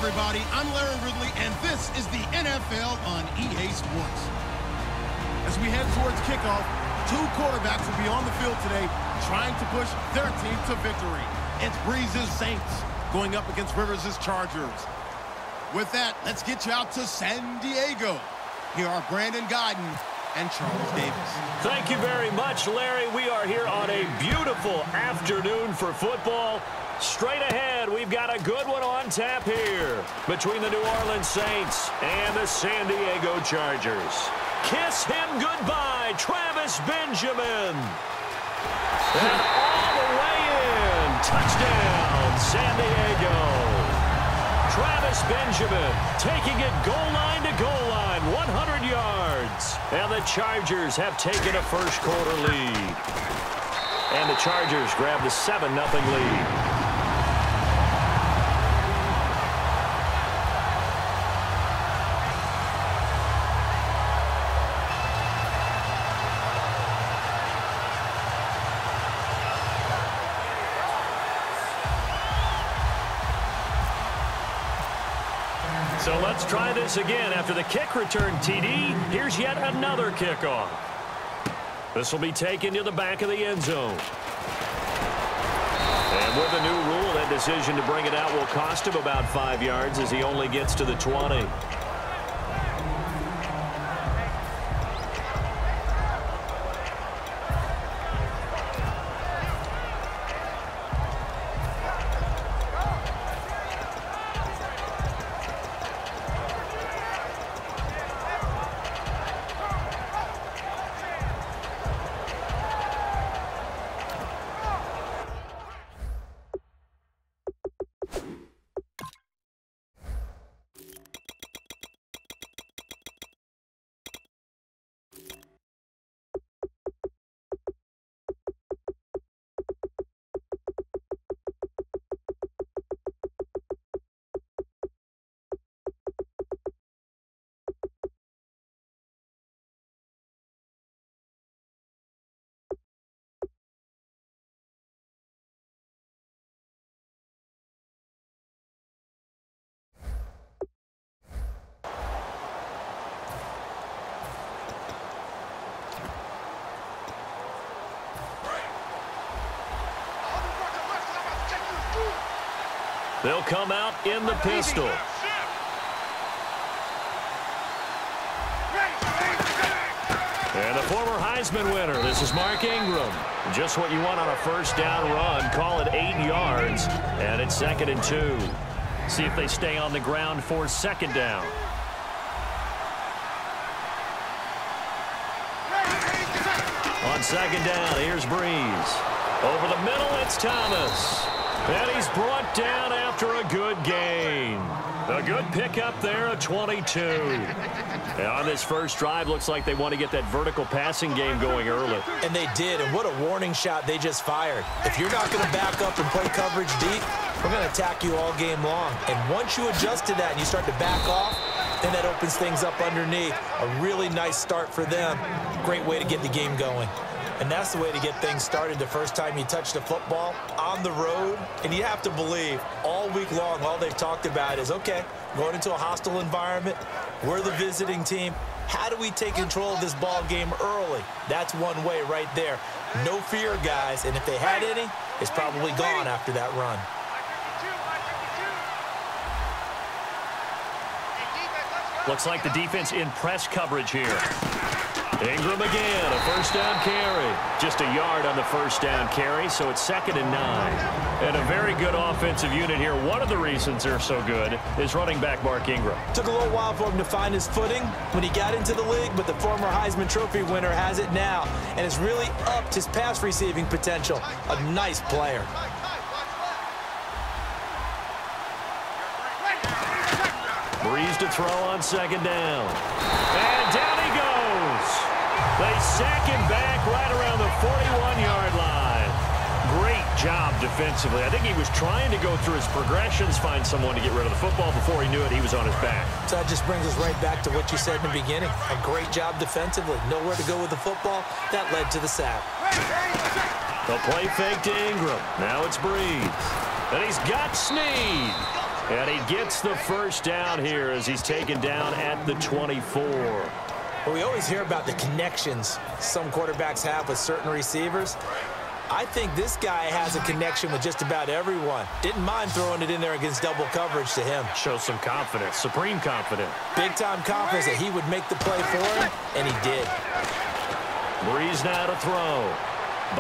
everybody. I'm Larry Ridley, and this is the NFL on EA Sports. As we head towards kickoff, two quarterbacks will be on the field today trying to push their team to victory. It's Breeze's Saints going up against Rivers' Chargers. With that, let's get you out to San Diego. Here are Brandon Godden and Charles Davis. Thank you very much, Larry. We are here on a beautiful afternoon for football. Straight ahead, we've got a good one on tap here between the New Orleans Saints and the San Diego Chargers. Kiss him goodbye, Travis Benjamin. And all the way in. Touchdown, San Diego. Travis Benjamin taking it goal line to goal line, 100 yards. And the Chargers have taken a first quarter lead. And the Chargers grab the 7-0 lead. So let's try this again. After the kick return TD, here's yet another kickoff. This will be taken to the back of the end zone. And with the new rule, that decision to bring it out will cost him about 5 yards as he only gets to the 20. They'll come out in the pistol. And the former Heisman winner, this is Mark Ingram. Just what you want on a first down run. Call it 8 yards, and it's 2nd and 2. See if they stay on the ground for second down. On second down, here's Breeze. Over the middle, it's Thomas. And he's brought down after a good gain. A good pickup there, a 22. And on this first drive, looks like they want to get that vertical passing game going early. And they did, and what a warning shot they just fired. If you're not going to back up and play coverage deep, we're going to attack you all game long. And once you adjust to that and you start to back off, then that opens things up underneath. A really nice start for them. Great way to get the game going. And that's the way to get things started the first time you touch the football on the road. And you have to believe all week long, all they've talked about is, okay, going into a hostile environment, we're the visiting team. How do we take control of this ball game early? That's one way right there. No fear, guys. And if they had any, it's probably gone after that run. Looks like the defense in press coverage here. Ingram again, a first down carry. Just a yard on the first down carry, so it's 2nd and 9. And a very good offensive unit here. One of the reasons they're so good is running back Mark Ingram. Took a little while for him to find his footing when he got into the league, but the former Heisman Trophy winner has it now and has really upped his pass receiving potential. A nice player. Breeze to throw on second down. And down he goes. They sack him back right around the 41-yard line. Great job defensively. I think he was trying to go through his progressions, find someone to get rid of the football. Before he knew it, he was on his back. So that just brings us right back to what you said in the beginning. A great job defensively. Nowhere to go with the football. That led to the sack. The play fake to Ingram. Now it's Breeze. And he's got Snead. And he gets the first down here as he's taken down at the 24. Well, we always hear about the connections some quarterbacks have with certain receivers. I think this guy has a connection with just about everyone. Didn't mind throwing it in there against double coverage to him. Shows some confidence, supreme confidence. Big-time confidence that he would make the play for him, and he did. Breeze now to throw.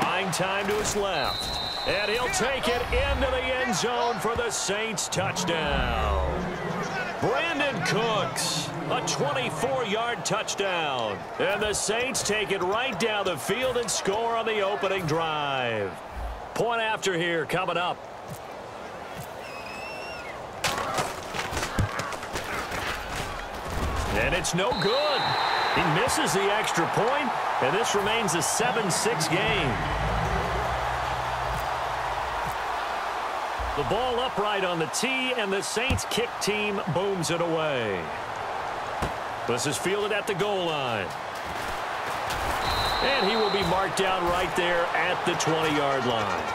Buying time to his left. And he'll take it into the end zone for the Saints touchdown. Brandon Cooks, a 24-yard touchdown. And the Saints take it right down the field and score on the opening drive. Point after here coming up. And it's no good. He misses the extra point, and this remains a 7-6 game. The ball upright on the tee, and the Saints kick team booms it away. This is fielded at the goal line. And he will be marked down right there at the 20-yard line.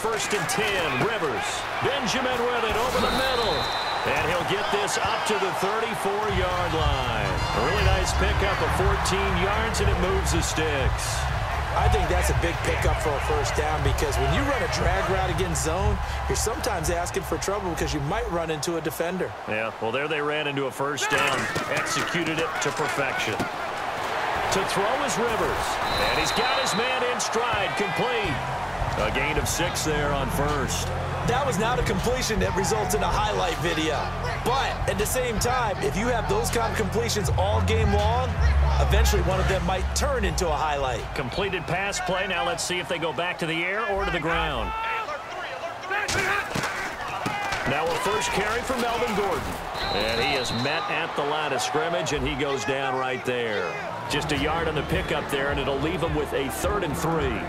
First and 10, Rivers. Benjamin with it over the middle. And he'll get this up to the 34-yard line. A really nice pickup of 14 yards, and it moves the sticks. I think that's a big pickup for a first down because when you run a drag route against zone, you're sometimes asking for trouble because you might run into a defender. Yeah, well, there they ran into a first down. Executed it to perfection. To throw is Rivers. And he's got his man in stride, complete. A gain of 6 there on first. That was not a completion that results in a highlight video. But at the same time, if you have those kind of completions all game long, eventually one of them might turn into a highlight. Completed pass play. Now let's see if they go back to the air or to the ground. Now a first carry for Melvin Gordon. And he is met at the line of scrimmage, and he goes down right there. Just a yard on the pickup there, and it'll leave him with a 3rd and 3.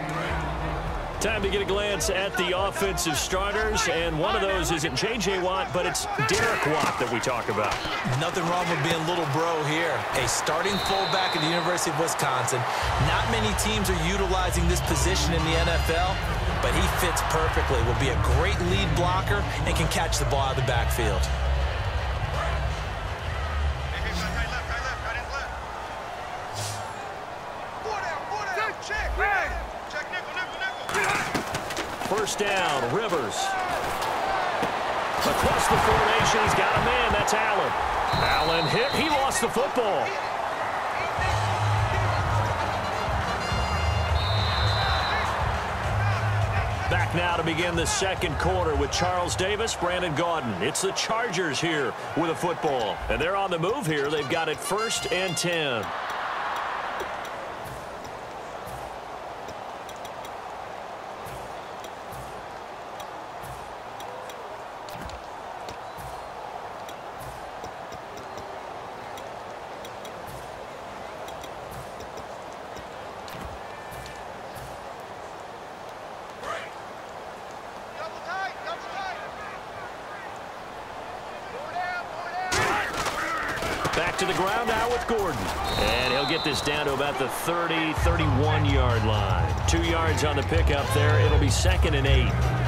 Time to get a glance at the offensive starters, and one of those isn't J.J. Watt, but it's Derek Watt that we talk about. Nothing wrong with being little bro here. A starting fullback at the University of Wisconsin. Not many teams are utilizing this position in the NFL, but he fits perfectly. Will be a great lead blocker and can catch the ball out of the backfield. First down, Rivers. Across the formation, he's got a man. That's Allen. Allen hit. He lost the football. Back now to begin the second quarter with Charles Davis, Brandon Gaudin. It's the Chargers here with a football. And they're on the move here. They've got it 1st and 10. Back to the ground now with Gordon. And he'll get this down to about the 30, 31-yard line. 2 yards on the pickup there. It'll be 2nd and 8.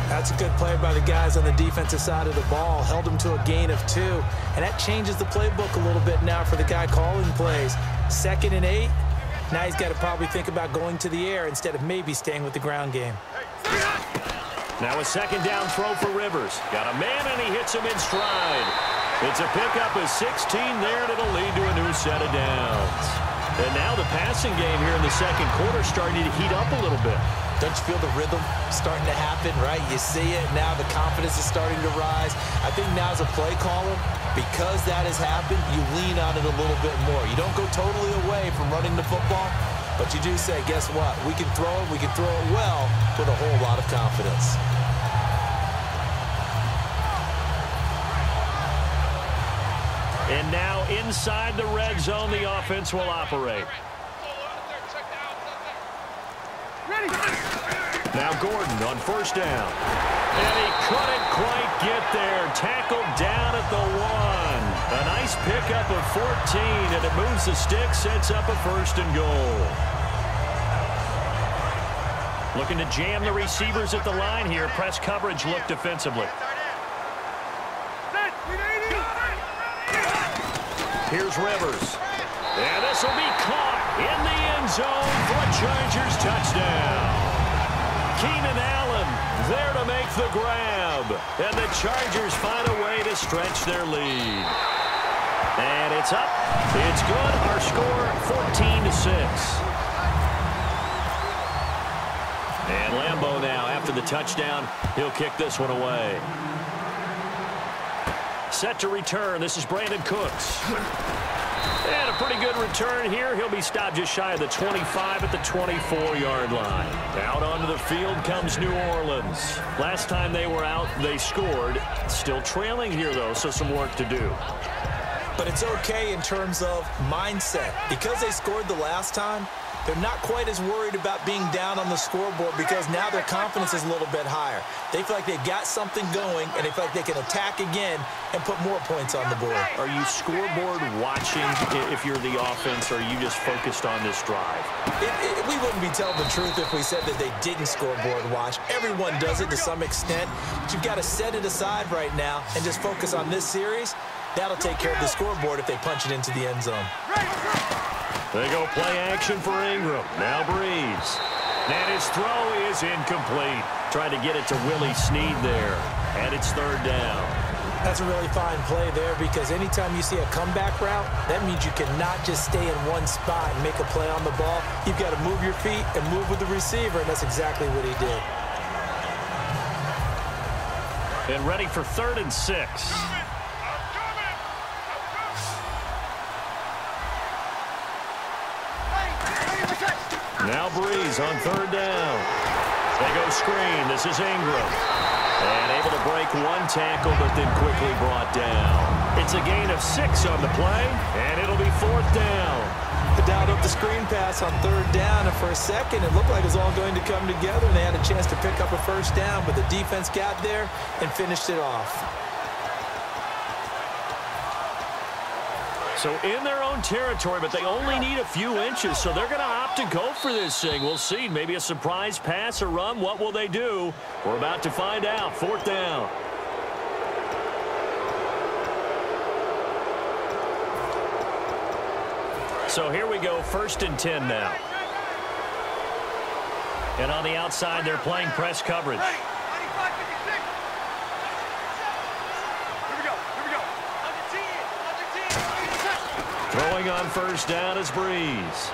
That's a good play by the guys on the defensive side of the ball. Held him to a gain of 2. And that changes the playbook a little bit now for the guy calling plays. 2nd and 8. Now he's got to probably think about going to the air instead of maybe staying with the ground game. Now a 2nd down throw for Rivers. Got a man, and he hits him in stride. It's a pickup of 16 there, and it'll lead to a new set of downs. And now the passing game here in the second quarter starting to heat up a little bit. Don't you feel the rhythm starting to happen, right? You see it now. The confidence is starting to rise. I think now as a play caller, because that has happened, you lean on it a little bit more. You don't go totally away from running the football, but you do say, guess what? We can throw it. We can throw it well with a whole lot of confidence. And now inside the red zone, the offense will operate. Now Gordon on first down. And he couldn't quite get there. Tackled down at the 1. A nice pickup of 14, and it moves the stick, sets up a first and goal. Looking to jam the receivers at the line here. Press coverage look defensively. Here's Rivers. And this will be caught in the end zone for a Chargers touchdown. Keenan Allen there to make the grab. And the Chargers find a way to stretch their lead. And it's up. It's good. Our score 14-6. And Lambeau now after the touchdown. He'll kick this one away. Set to return. This is Brandon Cooks. And a pretty good return here. He'll be stopped just shy of the 25 at the 24-yard line. Out onto the field comes New Orleans. Last time they were out, they scored. Still trailing here, though, so some work to do. But it's okay in terms of mindset. Because they scored the last time, they're not quite as worried about being down on the scoreboard because now their confidence is a little bit higher. They feel like they've got something going, and they feel like they can attack again and put more points on the board. Are you scoreboard watching if you're the offense, or are you just focused on this drive? We wouldn't be telling the truth if we said that they didn't scoreboard watch. Everyone does it to some extent, but you've got to set it aside right now and just focus on this series. That'll take care of the scoreboard if they punch it into the end zone. They go play action for Ingram. Now Breeze. And his throw is incomplete. Tried to get it to Willie Snead there. And it's third down. That's a really fine play there because anytime you see a comeback route, that means you cannot just stay in one spot and make a play on the ball. You've got to move your feet and move with the receiver, and that's exactly what he did. And ready for 3rd and 6. Now Breeze on 3rd down. They go screen. This is Ingram. And able to break one tackle, but then quickly brought down. It's a gain of 6 on the play, and it'll be 4th down. Dialed up the screen pass on 3rd down, and for a second, it looked like it was all going to come together, and they had a chance to pick up a first down, but the defense got there and finished it off. So in their own territory, but they only need a few inches, so they're going to opt to go for this thing. We'll see. Maybe a surprise pass or run. What will they do? We're about to find out. 4th down. So here we go, 1st and 10 now. And on the outside, they're playing press coverage. Throwing on 1st down is Breeze.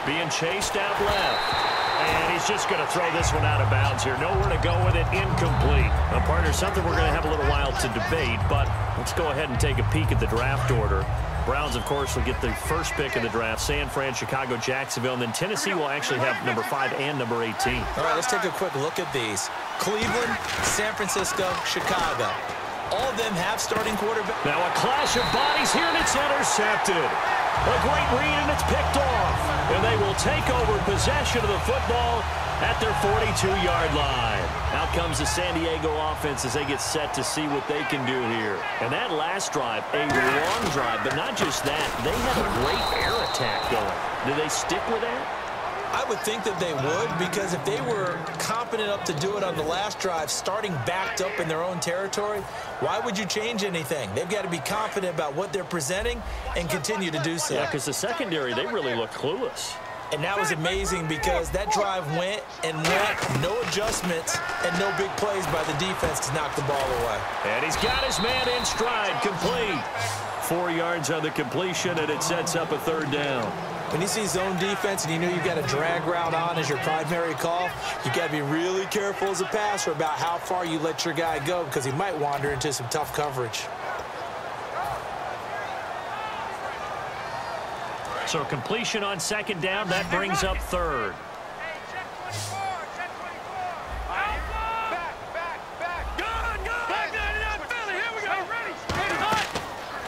Being chased out left. And he's just going to throw this one out of bounds here. Nowhere to go with it. Incomplete. Now, partner, something we're going to have a little while to debate, but let's go ahead and take a peek at the draft order. Browns, of course, will get the first pick of the draft. San Fran, Chicago, Jacksonville, and then Tennessee will actually have number 5 and number 18. All right, let's take a quick look at these. Cleveland, San Francisco, Chicago. All of them have starting quarterbacks. Now a clash of bodies here, and it's intercepted. A great read, and it's picked off. And they will take over possession of the football at their 42-yard line. Out comes the San Diego offense as they get set to see what they can do here. And that last drive, a long drive, but not just that. They had a great air attack going. Do they stick with that? I would think that they would, because if they were competent enough to do it on the last drive, starting backed up in their own territory, why would you change anything? They've got to be confident about what they're presenting and continue to do so. Yeah, because the secondary, they really look clueless. And that was amazing because that drive went and went, no adjustments and no big plays by the defense to knock the ball away. And he's got his man in stride, complete. 4 yards on the completion, and it sets up a 3rd down. When you see zone defense and you know you've got a drag route on as your primary call, you've got to be really careful as a passer about how far you let your guy go because he might wander into some tough coverage. So completion on 2nd down, that brings up 3rd.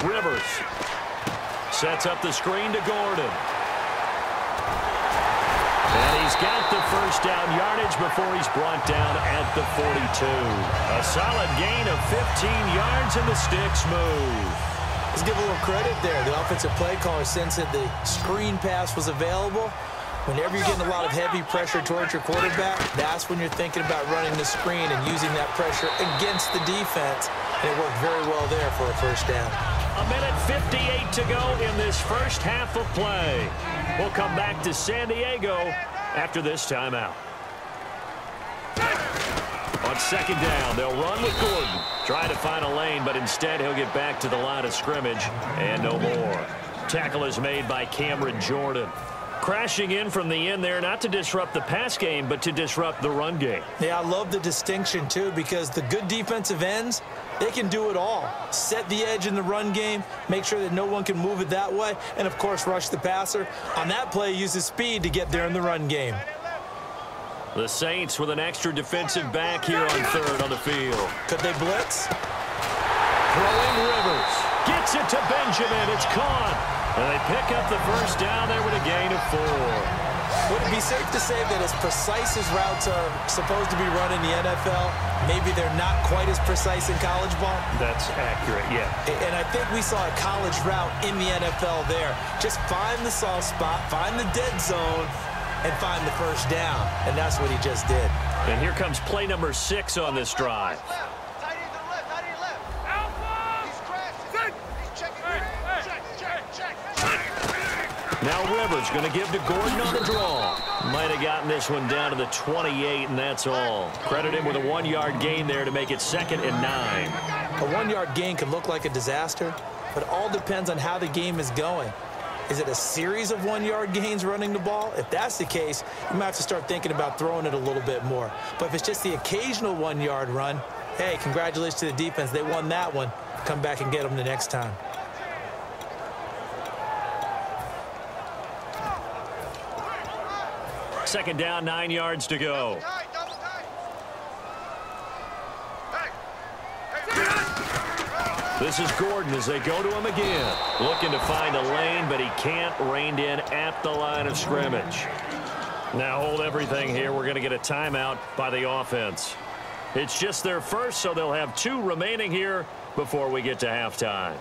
Rivers sets up the screen to Gordon. And he's got the first down yardage before he's brought down at the 42. A solid gain of 15 yards, and the sticks move. Let's give a little credit there. The offensive play caller sensed that the screen pass was available. Whenever you're getting a lot of heavy pressure towards your quarterback, that's when you're thinking about running the screen and using that pressure against the defense. And it worked very well there for a first down. A minute 58 to go in this first half of play. We'll come back to San Diego after this timeout. On second down, they'll run with Gordon. Try to find a lane, but instead he'll get back to the line of scrimmage and no more. Tackle is made by Cameron Jordan. Crashing in from the end there, not to disrupt the pass game, but to disrupt the run game. Yeah, I love the distinction, too, because the good defensive ends, they can do it all. Set the edge in the run game, make sure that no one can move it that way, and, of course, rush the passer. On that play, use his speed to get there in the run game. The Saints with an extra defensive back here on third on the field. Could they blitz? Throwing Rivers. Gets it to Benjamin. It's caught. And they pick up the first down there with a gain of 4. Would it be safe to say that as precise as routes are supposed to be run in the NFL, maybe they're not quite as precise in college ball? That's accurate, yeah. And I think we saw a college route in the NFL there. Just find the soft spot, find the dead zone, and find the first down. And that's what he just did. And here comes play number 6 on this drive. Now Rivers going to give to Gordon on the draw. Might have gotten this one down to the 28, and that's all. Credit him with a 1-yard gain there to make it 2nd and 9. A 1-yard gain can look like a disaster, but it all depends on how the game is going. Is it a series of 1-yard gains running the ball? If that's the case, you might have to start thinking about throwing it a little bit more. But if it's just the occasional 1-yard run, hey, congratulations to the defense. They won that one. Come back and get them the next time. Second down, 9 yards to go. This is Gordon as they go to him again. Looking to find a lane, but he can't. Reined in at the line of scrimmage. Now hold everything here. We're going to get a timeout by the offense. It's just their first, so they'll have 2 remaining here before we get to halftime.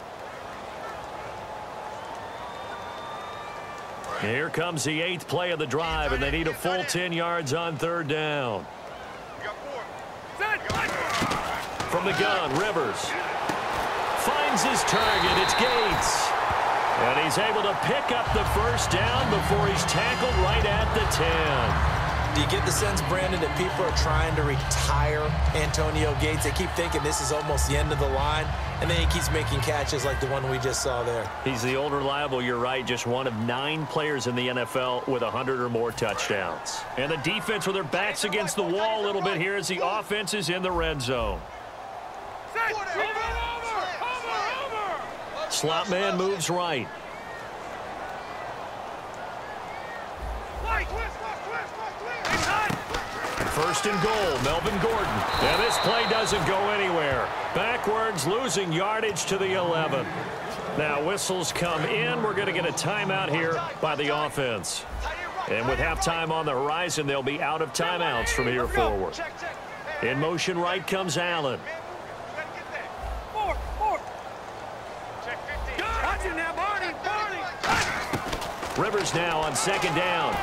Here comes the 8th play of the drive, and they need a full 10 yards on third down. From the gun, Rivers finds his target. It's Gates. And he's able to pick up the first down before he's tackled right at the 10. Do you get the sense, Brandon, that people are trying to retire Antonio Gates? They keep thinking this is almost the end of the line, and then he keeps making catches like the one we just saw there. He's the old reliable, you're right, just one of 9 players in the NFL with 100 or more touchdowns. And the defense with their backs against the wall a little bit here as the offense is in the red zone. Slot man moves right. First and goal, Melvin Gordon. And this play doesn't go anywhere. Backwards, losing yardage to the 11. Now whistles come in. We're going to get a timeout here by the offense. And with halftime on the horizon, they'll be out of timeouts from here forward. In motion right comes Allen. Rivers now on second down.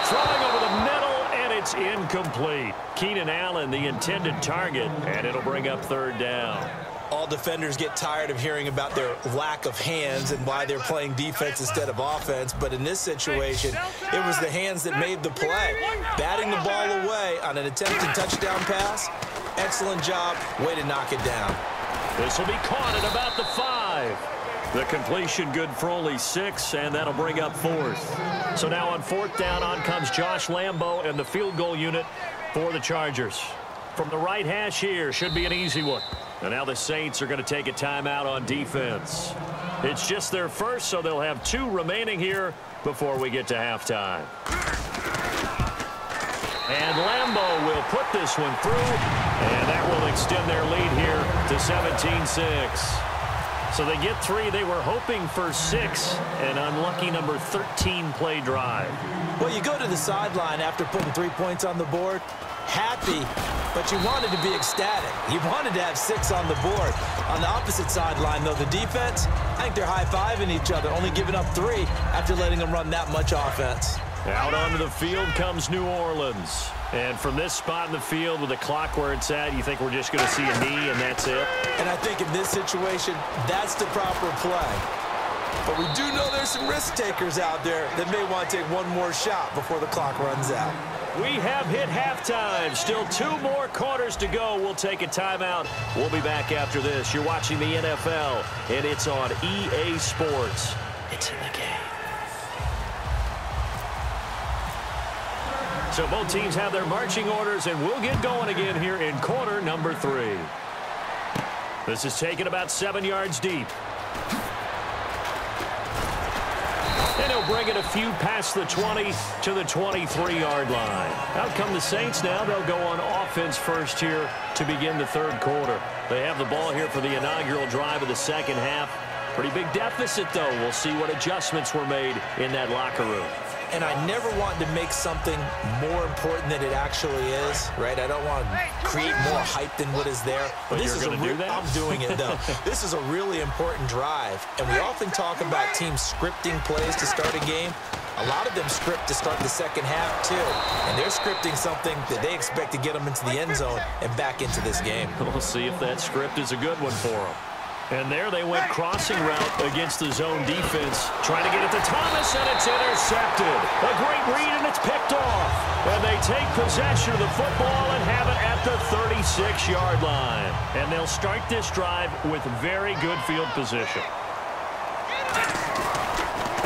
Throwing over the middle. It's incomplete. Keenan Allen, the intended target, and it'll bring up third down. All defenders get tired of hearing about their lack of hands and why they're playing defense instead of offense. But in this situation, it was the hands that made the play. Batting the ball away on an attempted touchdown pass. Excellent job. Way to knock it down. This will be caught at about the 5. The completion good for only 6, and that'll bring up 4th. So now on 4th down, on comes Josh Lambo and the field goal unit for the Chargers. From the right hash here, should be an easy one. And now the Saints are going to take a timeout on defense. It's just their first, so they'll have 2 remaining here before we get to halftime. And Lambo will put this one through, and that will extend their lead here to 17-6. So they get 3. They were hoping for 6. An unlucky number 13 play drive. Well, you go to the sideline after putting 3 points on the board, happy, but you wanted to be ecstatic. You wanted to have 6 on the board. On the opposite sideline, though, the defense, I think they're high-fiving each other, only giving up 3 after letting them run that much offense. Out onto the field comes New Orleans. And from this spot in the field with the clock where it's at, you think we're just going to see a knee and that's it? And I think in this situation, that's the proper play. But we do know there's some risk takers out there that may want to take one more shot before the clock runs out. We have hit halftime. Still 2 more quarters to go. We'll take a timeout. We'll be back after this. You're watching the NFL, and it's on EA Sports. It's in the game. So both teams have their marching orders, and we'll get going again here in quarter number 3. This is taken about 7 yards deep. And he'll bring it a few past the 20 to the 23-yard line. Out come the Saints now. They'll go on offense first here to begin the third quarter. They have the ball here for the inaugural drive of the second half. Pretty big deficit, though. We'll see what adjustments were made in that locker room. And I never want to make something more important than it actually is, right? I don't want to create more hype than what is there. But this you're going to do that? I'm doing it, though. This is a really important drive. And we often talk about teams scripting plays to start a game. A lot of them script to start the second half, too. And they're scripting something that they expect to get them into the end zone and back into this game. We'll see if that script is a good one for them. And there they went crossing route against the zone defense. Trying to get it to Thomas, and it's intercepted. A great read, and it's picked off. And they take possession of the football and have it at the 36-yard line. And they'll start this drive with very good field position.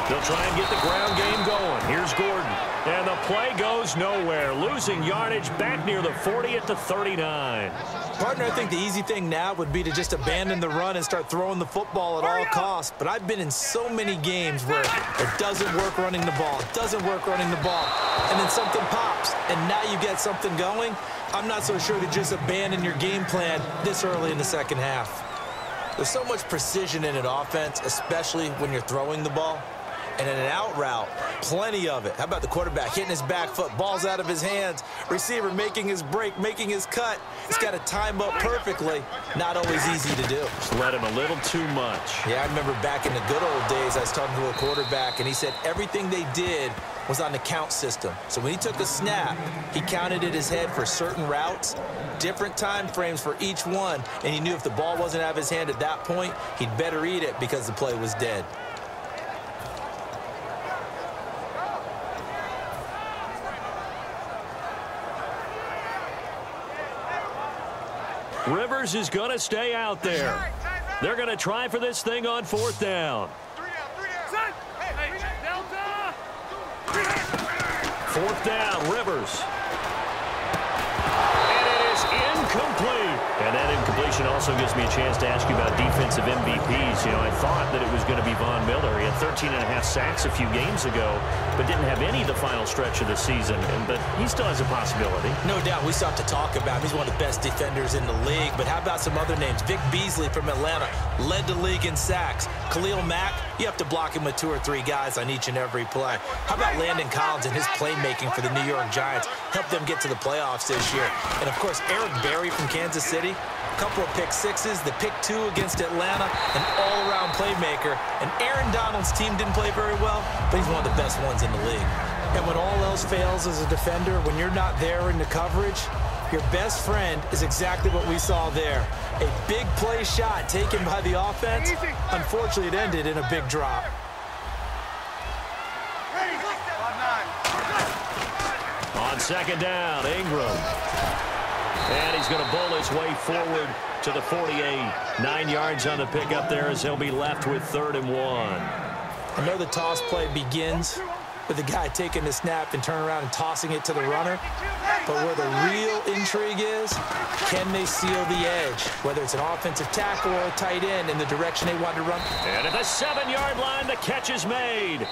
They'll try and get the ground game going. Here's Gordon. And the play goes nowhere. Losing yardage back near the 40 at the 39. Partner, I think the easy thing now would be to just abandon the run and start throwing the football at all costs. But I've been in so many games where it doesn't work running the ball. It doesn't work running the ball. And then something pops, and now you get something going. I'm not so sure to just abandon your game plan this early in the second half. There's so much precision in an offense, especially when you're throwing the ball. And in an out route, plenty of it. How about the quarterback hitting his back foot, balls out of his hands, receiver making his break, making his cut. He's got to time up perfectly. Not always easy to do. Just let him a little too much. Yeah, I remember back in the good old days, I was talking to a quarterback, and he said everything they did was on the count system. So when he took a snap, he counted in his head for certain routes, different time frames for each one, and he knew if the ball wasn't out of his hand at that point, he'd better eat it because the play was dead. Rivers is going to stay out there. They're going to try for this thing on 4th down. 4th down, Rivers. And it is incomplete. And that incompletion also gives me a chance to ask you about defensive MVPs. You know, I thought that it was going to be Von Miller. He had 13.5 sacks a few games ago, but didn't have any the final stretch of the season. But he still has a possibility. No doubt. We still have to talk about him. He's one of the best defenders in the league. But how about some other names? Vic Beasley from Atlanta led the league in sacks. Khalil Mack, you have to block him with 2 or 3 guys on each and every play. How about Landon Collins and his playmaking for the New York Giants? Helped them get to the playoffs this year. And, of course, Eric Berry from Kansas City. A couple of pick sixes, the pick 2 against Atlanta, an all-around playmaker. And Aaron Donald's team didn't play very well, but he's one of the best ones in the league. And when all else fails as a defender, when you're not there in the coverage, your best friend is exactly what we saw there. A big play shot taken by the offense. Unfortunately, it ended in a big drop. On 2nd down, Ingram. And he's going to bowl his way forward to the 48. 9 yards on the pickup there as he'll be left with 3rd and 1. I know the toss play begins with the guy taking the snap and turning around and tossing it to the runner. But where the real intrigue is, can they seal the edge? Whether it's an offensive tackle or a tight end in the direction they want to run. And at the 7-yard line, the catch is made.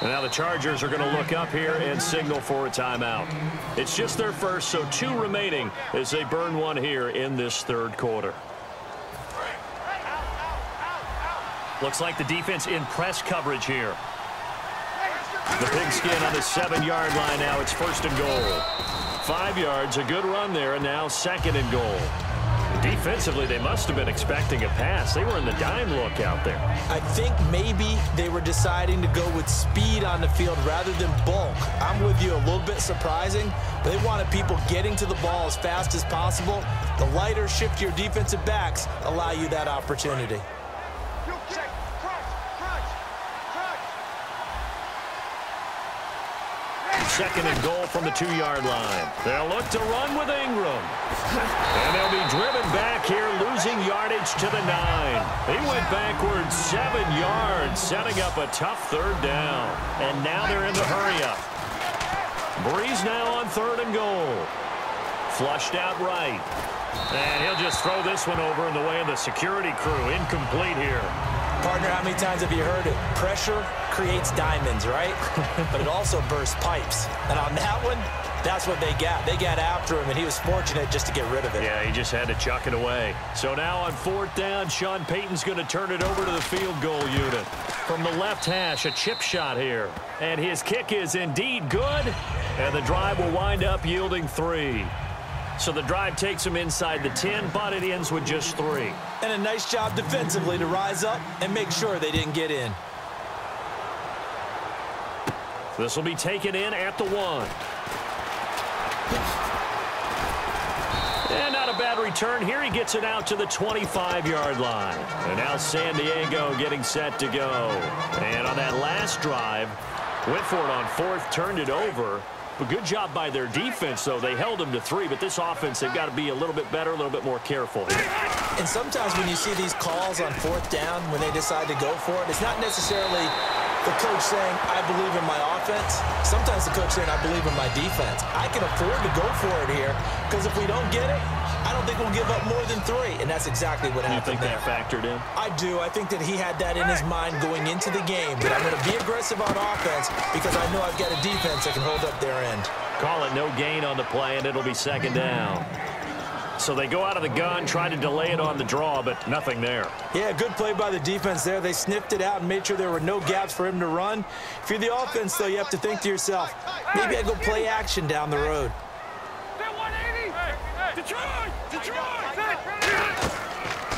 And now the Chargers are going to look up here and signal for a timeout. It's just their first, so 2 remaining as they burn one here in this 3rd quarter. Looks like the defense in press coverage here. The pigskin on the 7-yard line now. It's 1st and goal. 5 yards, a good run there, and now 2nd and goal. Defensively, they must have been expecting a pass. They were in the dime look out there. I think maybe they were deciding to go with speed on the field rather than bulk. I'm with you, a little bit surprising. They wanted people getting to the ball as fast as possible. The lighter, shiftier defensive backs allow you that opportunity. 2nd and goal from the 2-yard line. They'll look to run with Ingram. And they'll be driven back here, losing yardage to the 9. He went backwards 7 yards, setting up a tough 3rd down. And now they're in the hurry-up. Breeze now on 3rd and goal. Flushed out right. And he'll just throw this one over in the way of the security crew. Incomplete here. Partner, how many times have you heard it? Pressure creates diamonds, right? But it also bursts pipes. And on that one, that's what they got. They got after him, and he was fortunate just to get rid of it. Yeah, he just had to chuck it away. So now on 4th down, Sean Payton's going to turn it over to the field goal unit. From the left hash, a chip shot here. And his kick is indeed good. And the drive will wind up yielding 3. So the drive takes him inside the 10, but it ends with just 3. And a nice job defensively to rise up and make sure they didn't get in. This will be taken in at the 1. And not a bad return here. He gets it out to the 25-yard line. And now San Diego getting set to go. And on that last drive, went for it on 4th, turned it over. But good job by their defense, though. They held them to 3, but this offense, they've got to be a little bit better, a little bit more careful. And sometimes when you see these calls on 4th down, when they decide to go for it, it's not necessarily the coach saying, I believe in my offense. Sometimes the coach saying, I believe in my defense. I can afford to go for it here, because if we don't get it, I don't think we'll give up more than 3, and that's exactly what happened there. You think that factored in? I do. I think that he had that in his mind going into the game, that I'm going to be aggressive on offense because I know I've got a defense that can hold up their end. Call it no gain on the play, and it'll be 2nd down. So they go out of the gun, try to delay it on the draw, but nothing there. Yeah, good play by the defense there. They sniffed it out and made sure there were no gaps for him to run. If you're the offense, though, you have to think to yourself, maybe I go play action down the road.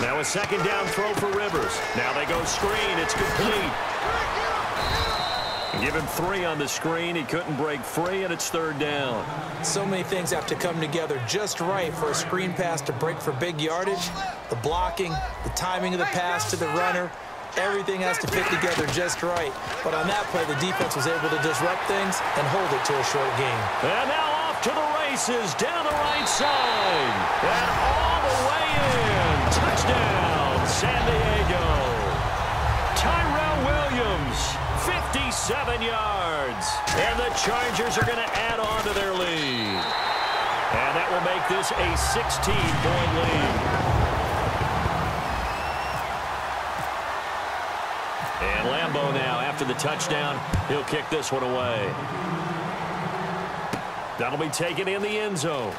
Now a 2nd down throw for Rivers. Now they go screen. It's complete. Give him 3 on the screen. He couldn't break free, and it's 3rd down. So many things have to come together just right for a screen pass to break for big yardage. The blocking, the timing of the pass to the runner, everything has to fit together just right. But on that play, the defense was able to disrupt things and hold it to a short game. And now off to the races down the right side. And all the way in. Touchdown, San Diego. Tyrell Williams, 57 yards. And the Chargers are going to add on to their lead. And that will make this a 16-point lead. And Lambeau now, after the touchdown, he'll kick this one away. That'll be taken in the end zone.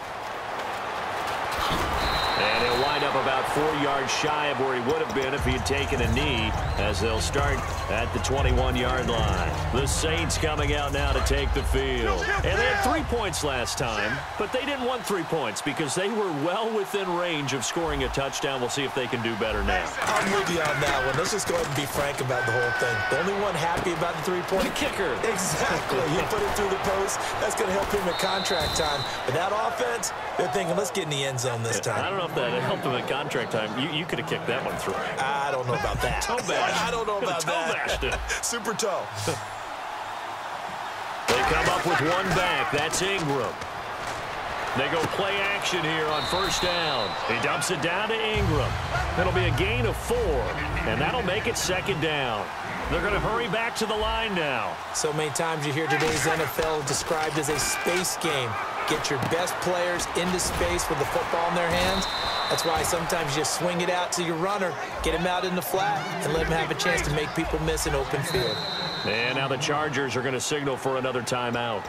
And he'll wind up about 4 yards shy of where he would have been if he had taken a knee, as they'll start at the 21-yard line. The Saints coming out now to take the field. And they had 3 points last time, but they didn't want 3 points because they were well within range of scoring a touchdown. We'll see if they can do better now. I'm with you on that one. Let's just go ahead and be frank about the whole thing. The only one happy about the 3-point kicker. Exactly. You put it through the post. That's going to help him at contract time. But that offense, they're thinking, let's get in the end zone this time. I don't know if that helped him at contract time. You could have kicked that one through. I don't know about that. Toe bash. I don't know about that. It. Super toe. They come up with one back. That's Ingram. They go play action here on 1st down. He dumps it down to Ingram. It'll be a gain of 4, and that'll make it 2nd down. They're going to hurry back to the line now. So many times you hear today's NFL described as a space game. Get your best players into space with the football in their hands. That's why sometimes you swing it out to your runner, get him out in the flat, and let him have a chance to make people miss an open field. And now the Chargers are going to signal for another timeout.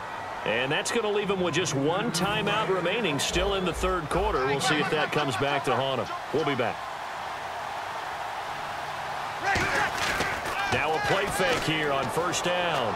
And that's going to leave them with just 1 timeout remaining still in the 3rd quarter. We'll see if that comes back to haunt them. We'll be back. play fake here on first down.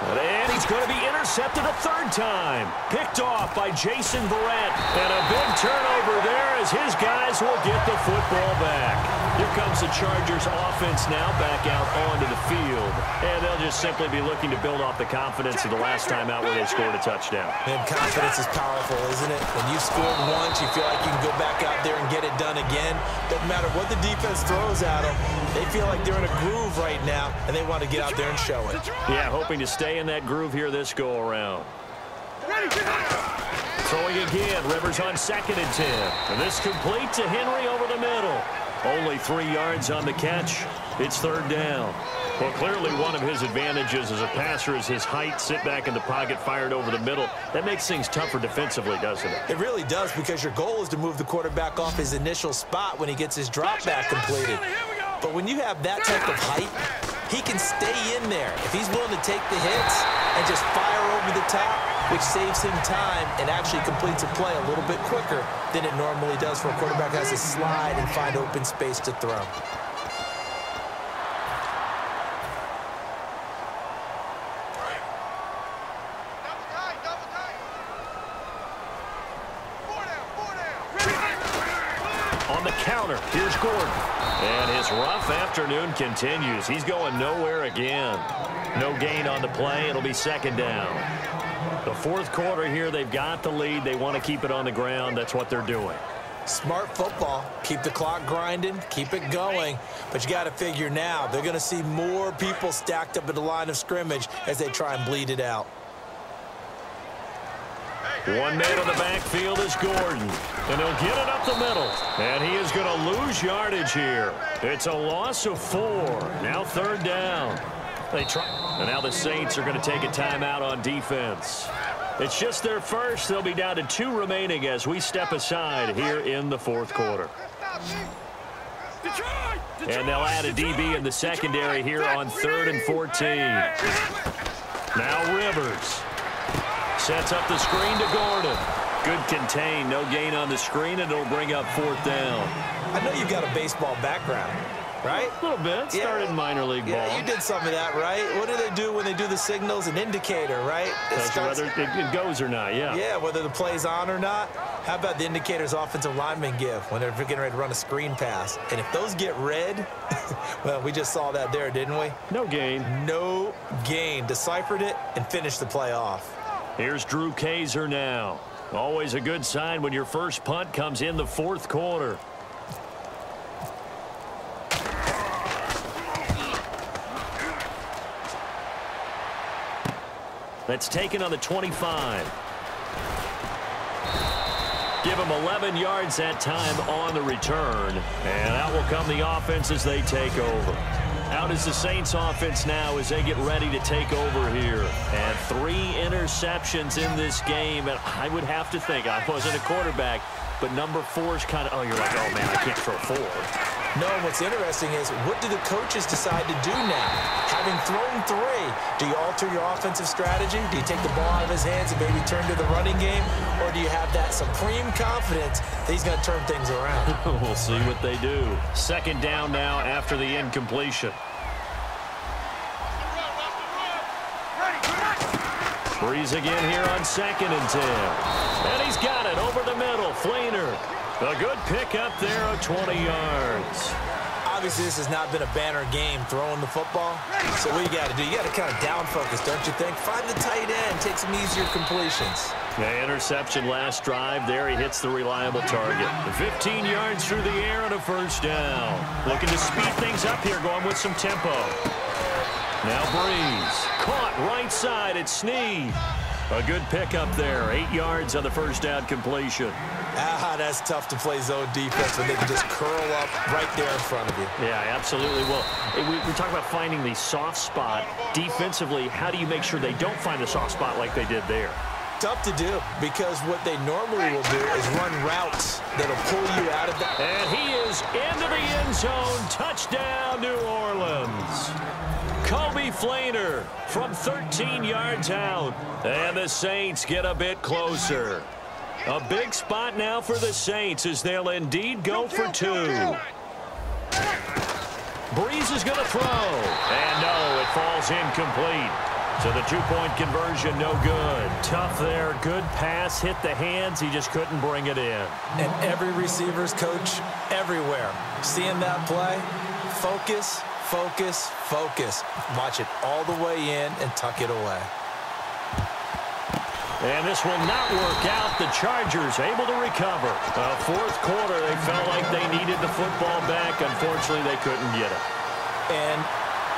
And he's going to be intercepted a third time. Picked off by Jason Verrett. And a big turnover there as his guys will get the football back. Here comes the Chargers offense now back out onto the field. And they'll just simply be looking to build off the confidence of the last time out where they scored a touchdown. And confidence is powerful, isn't it? When you scored once, you feel like you can go back out there and get it done again. Doesn't matter what the defense throws at them. They feel like they're in a groove right now, and they want to get out there and show it. Yeah, hoping to stay in that groove here this go-around. Throwing again, Rivers on 2nd and 10. And this complete to Henry over the middle. Only 3 yards on the catch. It's third down. Well, clearly one of his advantages as a passer is his height, sit back in the pocket, fired over the middle. That makes things tougher defensively, doesn't it? It really does, because your goal is to move the quarterback off his initial spot when he gets his drop back completed. But when you have that type of height, he can stay in there if he's willing to take the hits and just fire over the top, which saves him time and actually completes a play a little bit quicker than it normally does for a quarterback who has to slide and find open space to throw. On the counter, here's Gordon. And his rough afternoon continues. He's going nowhere again. No gain on the play. It'll be second down. The fourth quarter here, they've got the lead. They want to keep it on the ground. That's what they're doing. Smart football. Keep the clock grinding. Keep it going. But you got to figure now, they're going to see more people stacked up at the line of scrimmage as they try and bleed it out. One man in the backfield is Gordon. And he'll get it up the middle. And he is going to lose yardage here. It's a loss of 4. Now third down. They try. And now the Saints are going to take a timeout on defense. It's just their first. They'll be down to 2 remaining as we step aside here in the fourth quarter. And they'll add a DB in the secondary here on 3rd and 14. Now Rivers. Sets up the screen to Gordon. Good contain. No gain on the screen, and it'll bring up 4th down. I know you've got a baseball background, right? A little bit. Started in minor league ball. Yeah, you did some of that, right? What do they do when they do the signals? An indicator, right? Whether it goes or not, yeah. Yeah, whether the play's on or not. How about the indicators offensive linemen give when they're getting ready to run a screen pass? And if those get red, well, we just saw that there, didn't we? No gain. No gain. Deciphered it and finished the play off. Here's Drew Kaiser now. Always a good sign when your first punt comes in the fourth quarter. That's taken on the 25. Give him 11 yards that time on the return. And out will come the offense as they take over. Out is the Saints offense now as they get ready to take over here. And 3 interceptions in this game. And I would have to think, I wasn't a quarterback, but number 4 is kind of, oh, you're like, oh, man, I can't throw 4. No, what's interesting is, what do the coaches decide to do now? Having thrown 3, do you alter your offensive strategy? Do you take the ball out of his hands and maybe turn to the running game? Or do you have that supreme confidence that he's going to turn things around? We'll see what they do. Second down now after the incompletion. Breeze again here on 2nd and 10. And he's got it over the middle. Fleener. A good pick up there of 20 yards. Obviously, this has not been a banner game throwing the football. So what you got to do, you got to kind of down focus, don't you think? Find the tight end, take some easier completions. The interception last drive there. He hits the reliable target. 15 yards through the air and a first down. Looking to speed things up here, going with some tempo. Now Breeze. Caught right side at Snead. A good pick up there. 8 yards on the first down completion. That's tough to play zone defense when they can just curl up right there in front of you. Yeah, absolutely. Well, we talk about finding the soft spot. Defensively, how do you make sure they don't find the soft spot like they did there? Tough to do, because what they normally will do is run routes that'll pull you out of that. And he is into the end zone. Touchdown, New Orleans. Kobe Fleener from 13 yards out. And the Saints get a bit closer. A big spot now for the Saints as they'll indeed go for 2. Breeze is going to throw. And no, it falls incomplete. So the two-point conversion, no good. Tough there. Good pass. Hit the hands. He just couldn't bring it in. And every receiver's coach everywhere. Seeing that play, focus, focus, focus. Watch it all the way in and tuck it away. And this will not work out. The Chargers able to recover. Fourth quarter, they felt like they needed the football back. Unfortunately, they couldn't get it. And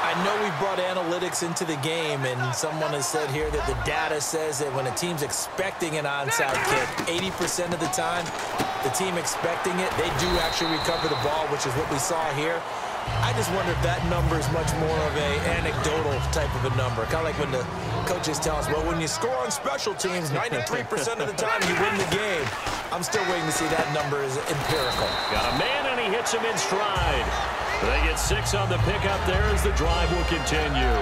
I know we brought analytics into the game, and someone has said here that the data says that when a team's expecting an onside kick, 80% of the time, the team expecting it, they do actually recover the ball, which is what we saw here. I just wonder if that number is much more of a anecdotal type of a number. Kind of like when the coaches tell us, well, when you score on special teams, 93% of the time you win the game. I'm still waiting to see that number is empirical. Got a man, and he hits him in stride. They get 6 on the pickup there as the drive will continue.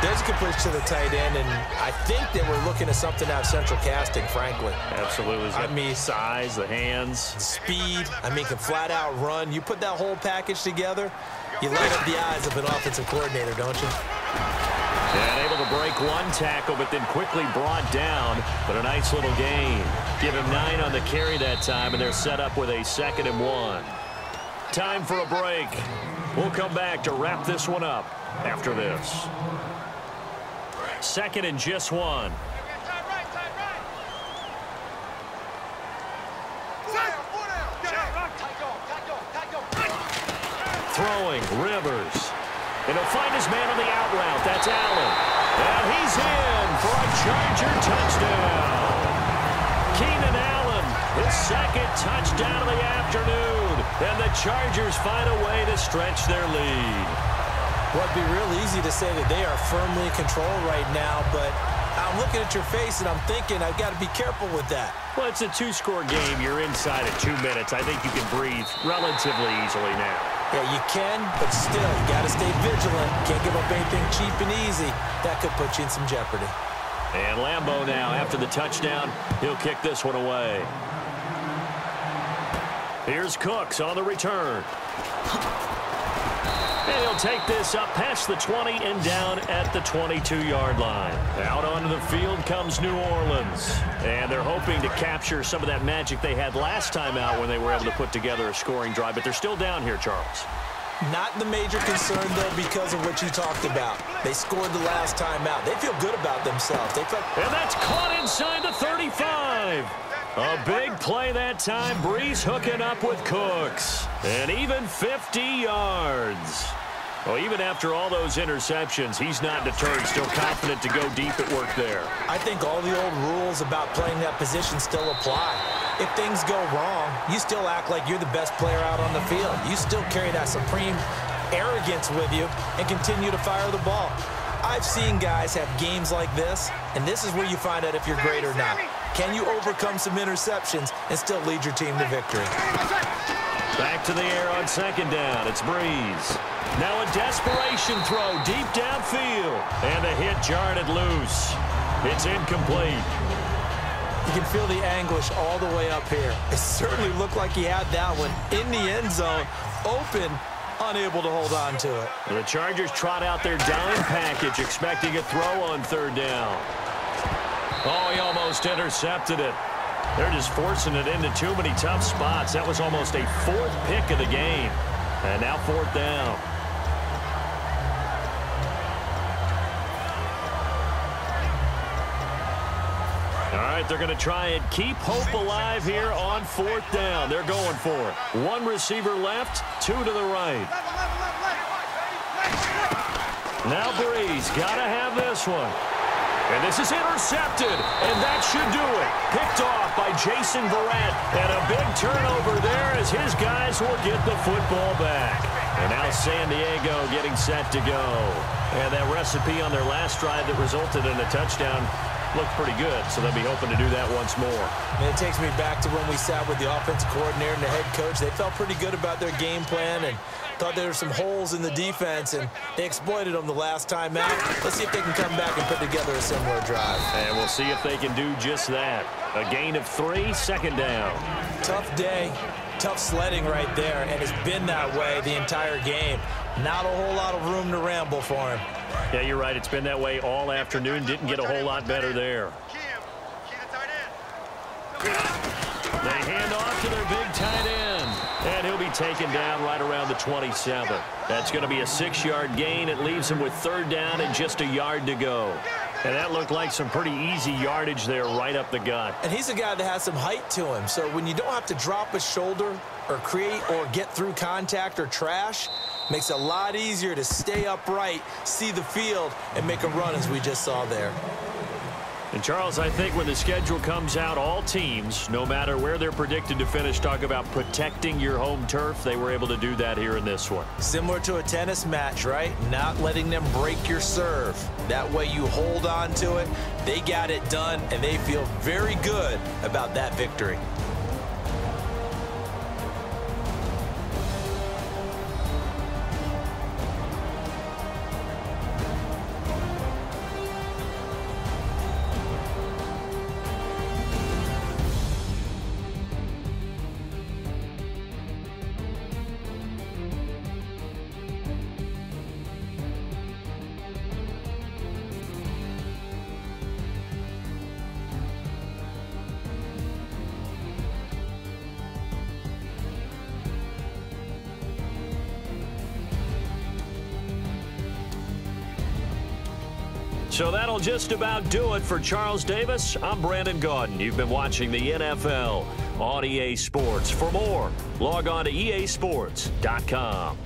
There's a completion to the tight end, and I think that we're looking at something out of central casting, frankly. Absolutely. I mean, size, the hands. Speed. I mean, can flat out run. You put that whole package together, you light up the eyes of an offensive coordinator, don't you? And able to break one tackle, but then quickly brought down. But a nice little gain. Give him 9 on the carry that time, and they're set up with a 2nd and 1. Time for a break. We'll come back to wrap this one up after this. 2nd and just 1. Throwing, Rivers. And he'll find his man on the out route. That's Allen. And he's in for a Charger touchdown. Keenan Allen, his 2nd touchdown of the afternoon. And the Chargers find a way to stretch their lead. Well, it'd be real easy to say that they are firmly in control right now, but I'm looking at your face and I'm thinking I've got to be careful with that. Well, it's a 2-score game. You're inside at 2 minutes. I think you can breathe relatively easily now. Yeah, you can, but still, you got to stay vigilant. Can't give up anything cheap and easy. That could put you in some jeopardy. And Lambeau now, after the touchdown, he'll kick this one away. Here's Cooks on the return. And he'll take this up past the 20 and down at the 22-yard line. Out onto the field comes New Orleans. And they're hoping to capture some of that magic they had last time out when they were able to put together a scoring drive. But they're still down here, Charles. Not the major concern, though, because of what you talked about. They scored the last time out. They feel good about themselves. And that's caught inside the 35. A big play that time. Breeze hooking up with Cooks. And even 50 yards. Well, even after all those interceptions, he's not deterred. Still confident to go deep at work there. I think all the old rules about playing that position still apply. If things go wrong, you still act like you're the best player out on the field. You still carry that supreme arrogance with you and continue to fire the ball. I've seen guys have games like this, and this is where you find out if you're great or not. Can you overcome some interceptions and still lead your team to victory? Back to the air on 2nd down. It's Breeze. Now a desperation throw deep downfield. And the hit jarred it loose. It's incomplete. You can feel the anguish all the way up here. It certainly looked like he had that one in the end zone, open, unable to hold on to it. The Chargers trot out their dime package, expecting a throw on 3rd down. Oh, he almost intercepted it. They're just forcing it into too many tough spots. That was almost a 4th pick of the game. And now 4th down. All right, they're going to try and keep hope alive here on 4th down. They're going for it. 1 receiver left, 2 to the right. Now Breeze, got to have this one. And this is intercepted, and that should do it. Picked off by Jason Verrett, and a big turnover there as his guys will get the football back. And now San Diego getting set to go. And that recipe on their last drive that resulted in a touchdown looked pretty good, so they'll be hoping to do that once more. And it takes me back to when we sat with the offensive coordinator and the head coach. They felt pretty good about their game plan and thought there were some holes in the defense, and they exploited them the last time out. Let's see if they can come back and put together a similar drive. And we'll see if they can do just that. A gain of 3, 2nd down. Tough day, tough sledding right there, and it's been that way the entire game. Not a whole lot of room to ramble for him. Yeah, you're right. It's been that way all afternoon. Didn't get a whole lot better there. They hand off to their big tight end. And he'll be taken down right around the 27. That's going to be a 6-yard gain. It leaves him with 3rd down and just a yard to go. And that looked like some pretty easy yardage there right up the gut. And he's a guy that has some height to him. So when you don't have to drop a shoulder or create or get through contact or trash, makes it a lot easier to stay upright, see the field, and make a run as we just saw there. And, Charles, I think when the schedule comes out, all teams, no matter where they're predicted to finish, talk about protecting your home turf. They were able to do that here in this one. Similar to a tennis match, right? Not letting them break your serve. That way you hold on to it. They got it done, and they feel very good about that victory. So that'll just about do it for Charles Davis. I'm Brandon Gaudin. You've been watching the NFL on EA Sports. For more, log on to easports.com.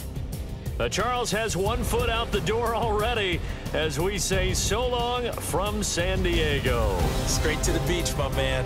Charles has one foot out the door already as we say so long from San Diego. Straight to the beach, my man.